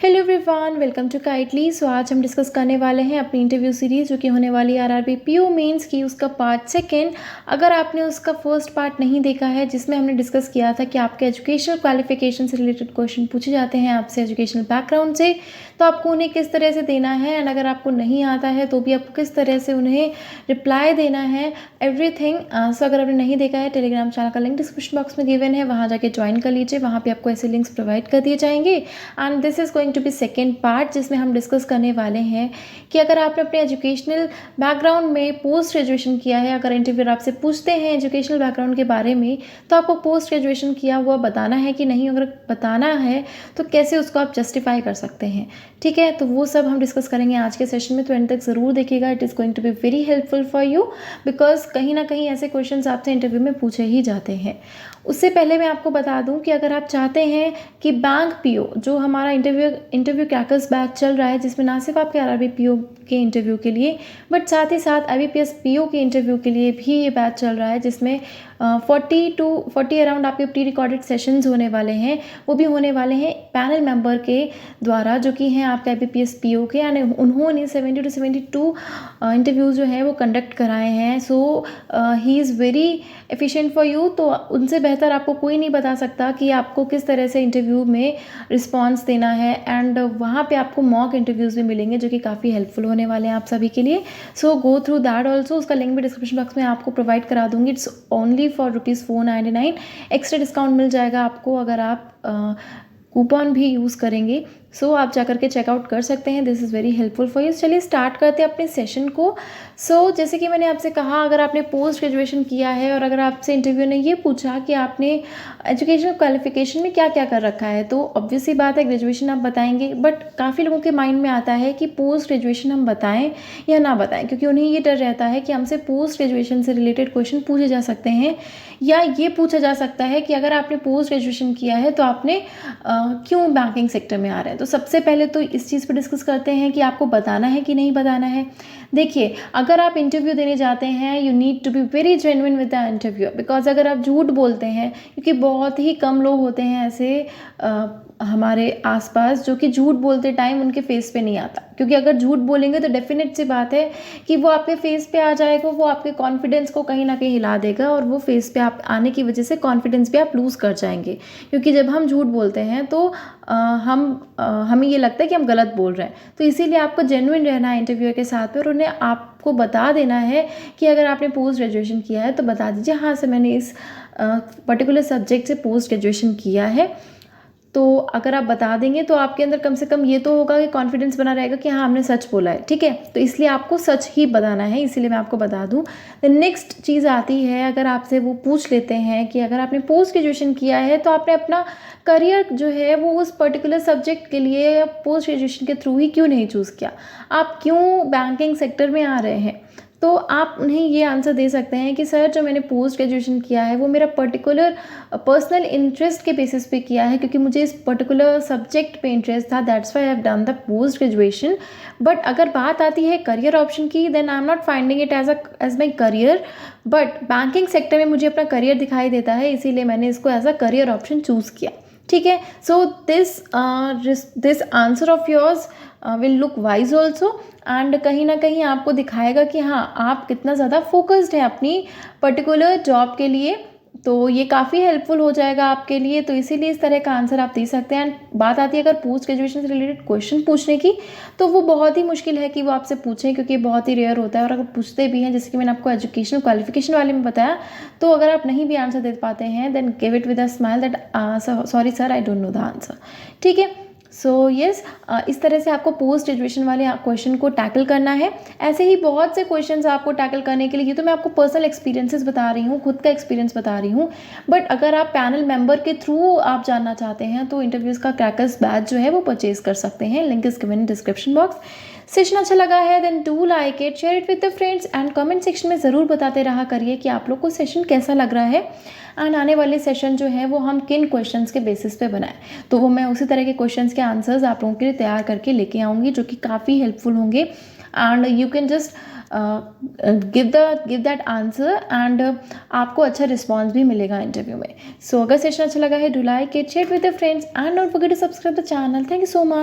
Hello everyone, welcome to काइटली। So आज हम डिस्कस करने वाले हैं अपनी इंटरव्यू सीरीज़ जो कि होने वाली है आरआरबी पीओ मेंस की, उसका पार्ट सेकंड। अगर आपने उसका फर्स्ट पार्ट नहीं देखा है जिसमें हमने डिस्कस किया था कि आपके एजुकेशनल क्वालिफिकेशन से रिलेटेड क्वेश्चन पूछे जाते हैं आपसे एजुकेशनल बैकग्राउंड से, तो आपको उन्हें किस तरह से देना है, एंड अगर आपको नहीं आता है तो भी आपको किस तरह से उन्हें रिप्लाई देना है, एवरीथिंग। सो अगर आपने नहीं देखा है, टेलीग्राम चैनल का लिंक डिस्क्रिप्शन बॉक्स में गिवन है, वहाँ जाके ज्वाइन कर लीजिए। वहाँ पे आपको ऐसे लिंक्स प्रोवाइड कर दिए जाएंगे। And this is going to be second part जिसमें हम डिस्कस करने वाले हैं कि अगर आपने अपने एजुकेशनल बैकग्राउंड में पोस्ट ग्रेजुएशन किया है, अगर इंटरव्यूअर आपसे पूछते हैं एजुकेशनल बैकग्राउंड के बारे में, तो आपको पोस्ट ग्रेजुएशन किया हुआ बताना है कि नहीं। अगर बताना है तो कैसे उसको आप जस्टिफाई कर सकते हैं, ठीक है। तो वो सब हम डिस्कस करेंगे आज के सेशन में, तो एंड तक ज़रूर देखिएगा। It is going to be very helpful for you, because कहीं ना कहीं ऐसे क्वेश्चंस आपसे इंटरव्यू में पूछे ही जाते हैं। उससे पहले मैं आपको बता दूं कि अगर आप चाहते हैं कि बैंक पीओ, जो हमारा इंटरव्यू क्रैकर्स बैच चल रहा है, जिसमें ना सिर्फ आपके आरआरबी पीओ के इंटरव्यू के लिए बट साथ ही साथ आईबीपीएस पीओ के इंटरव्यू के लिए भी ये बैच चल रहा है, जिसमें 40 अराउंड आपके प्री रिकॉर्डेड सेशंस होने वाले हैं। वो भी होने वाले हैं पैनल मेंबर के द्वारा, जो कि हैं आपके आईबीपीएस पीओ के, यानी उन्होंने 70 to 72 इंटरव्यूज़ जो हैं वो कंडक्ट कराए हैं। So he is very efficient for you. तो उनसे बेहतर आपको कोई नहीं बता सकता कि आपको किस तरह से इंटरव्यू में रिस्पॉन्स देना है। एंड वहाँ पे आपको मॉक इंटरव्यूज़ भी मिलेंगे जो कि काफ़ी हेल्पफुल होने वाले हैं आप सभी के लिए। So go through that also. उसका लिंक भी डिस्क्रिप्शन बॉक्स में आपको प्रोवाइड करा दूंगी। It's only for ₹499। Extra discount मिल जाएगा आपको अगर आप कूपन भी यूज़ करेंगे। सो आप जाकर के चेकआउट कर सकते हैं। This is very helpful for you. चलिए स्टार्ट करते हैं अपने सेशन को। सो जैसे कि मैंने आपसे कहा, अगर आपने पोस्ट ग्रेजुएशन किया है और अगर आपसे इंटरव्यू ने ये पूछा कि आपने एजुकेशनल क्वालिफिकेशन में क्या क्या कर रखा है, तो ऑब्वियस सी बात है ग्रेजुएशन आप बताएंगे। बट काफ़ी लोगों के माइंड में आता है कि पोस्ट ग्रेजुएशन हम बताएं या ना बताएं, क्योंकि उन्हें ये डर रहता है कि हमसे पोस्ट ग्रेजुएशन से रिलेटेड क्वेश्चन पूछे जा सकते हैं, या ये पूछा जा सकता है कि अगर आपने पोस्ट ग्रेजुएशन किया है तो आपने क्यों बैंकिंग सेक्टर में आ रहे हैं। तो सबसे पहले तो इस चीज़ पर डिस्कस करते हैं कि आपको बताना है कि नहीं बताना है। देखिए, अगर आप इंटरव्यू देने जाते हैं, you need to be very genuine with the interview, because अगर आप झूठ बोलते हैं, क्योंकि बहुत ही कम लोग होते हैं ऐसे हमारे आसपास जो कि झूठ बोलते टाइम उनके फेस पे नहीं आता, क्योंकि अगर झूठ बोलेंगे तो डेफिनेट सी बात है कि वो आपके फेस पे आ जाएगा, वो आपके कॉन्फिडेंस को कहीं ना कहीं हिला देगा, और वो फेस पे आप आने की वजह से कॉन्फिडेंस भी आप लूज़ कर जाएंगे। क्योंकि जब हम झूठ बोलते हैं तो हमें ये लगता है कि हम गलत बोल रहे हैं। तो इसीलिए आपको जेन्युइन रहना है इंटरव्यूअर के साथ में, और उन्हें आपको बता देना है कि अगर आपने पोस्ट ग्रेजुएशन किया है तो बता दीजिए, हाँ सर मैंने इस पर्टिकुलर सब्जेक्ट से पोस्ट ग्रेजुएशन किया है। तो अगर आप बता देंगे तो आपके अंदर कम से कम ये तो होगा कि कॉन्फिडेंस बना रहेगा कि हाँ हमने सच बोला है, ठीक है। तो इसलिए आपको सच ही बताना है, इसीलिए मैं आपको बता दूं। द नेक्स्ट चीज़ आती है, अगर आपसे वो पूछ लेते हैं कि अगर आपने पोस्ट ग्रेजुएशन किया है तो आपने अपना करियर जो है वो उस पर्टिकुलर सब्जेक्ट के लिए पोस्ट ग्रेजुएशन के थ्रू ही क्यों नहीं चूज़ किया, आप क्यों बैंकिंग सेक्टर में आ रहे हैं। तो आप उन्हें ये आंसर दे सकते हैं कि सर जो मैंने पोस्ट ग्रेजुएशन किया है वो मेरा पर्टिकुलर पर्सनल इंटरेस्ट के बेसिस पे किया है, क्योंकि मुझे इस पर्टिकुलर सब्जेक्ट पे इंटरेस्ट था, that's why I have done the post graduation. But अगर बात आती है करियर ऑप्शन की, then I am not finding it as my career, but banking sector में मुझे अपना करियर दिखाई देता है, इसीलिए मैंने इसको as a career option choose किया, ठीक है। So this answer of yours will look wise also, and कहीं ना कहीं आपको दिखाएगा कि हाँ आप कितना ज़्यादा फोकस्ड हैं अपनी पर्टिकुलर जॉब के लिए। तो ये काफ़ी हेल्पफुल हो जाएगा आपके लिए। तो इसीलिए इस तरह का आंसर आप दे सकते हैं। एंड बात आती है अगर पोस्ट ग्रेजुएशन से रिलेटेड क्वेश्चन पूछने की, तो वो बहुत ही मुश्किल है कि वो आपसे पूछें, क्योंकि बहुत ही रेयर होता है। और अगर पूछते भी हैं, जैसे कि मैंने आपको एजुकेशनल क्वालिफिकेशन वाले में बताया, तो अगर आप नहीं भी आंसर दे पाते हैं, then give it with a smile that sorry sir I don't know the answer, ठीक है। सो यस, इस तरह से आपको पोस्ट ग्रेजुएशन वाले क्वेश्चन को टैकल करना है। ऐसे ही बहुत से क्वेश्चंस आपको टैकल करने के लिए, ये तो मैं आपको पर्सनल एक्सपीरियंसेस बता रही हूँ, खुद का एक्सपीरियंस बता रही हूँ। बट अगर आप पैनल मेंबर के थ्रू आप जानना चाहते हैं तो इंटरव्यूज़ का क्रैकर्स बैच जो है वो परचेज कर सकते हैं, link is given in description box. Session अच्छा लगा है then do like it, share it with the friends, and comment section में ज़रूर बताते रहा करिए कि आप लोग को सेशन कैसा लग रहा है, एंड आने वाले सेशन जो है वो हम किन क्वेश्चंस के बेसिस पे बनाएं। तो वो मैं उसी तरह के क्वेश्चंस के आंसर्स आप लोगों के लिए तैयार करके लेके आऊँगी, जो कि काफ़ी हेल्पफुल होंगे, and you can just give that answer, and आपको अच्छा रिस्पॉन्स भी मिलेगा इंटरव्यू में। सो अगर सेशन अच्छा लगा है, do like it, share with the friends, and don't forget to subscribe the channel. Thank you so much.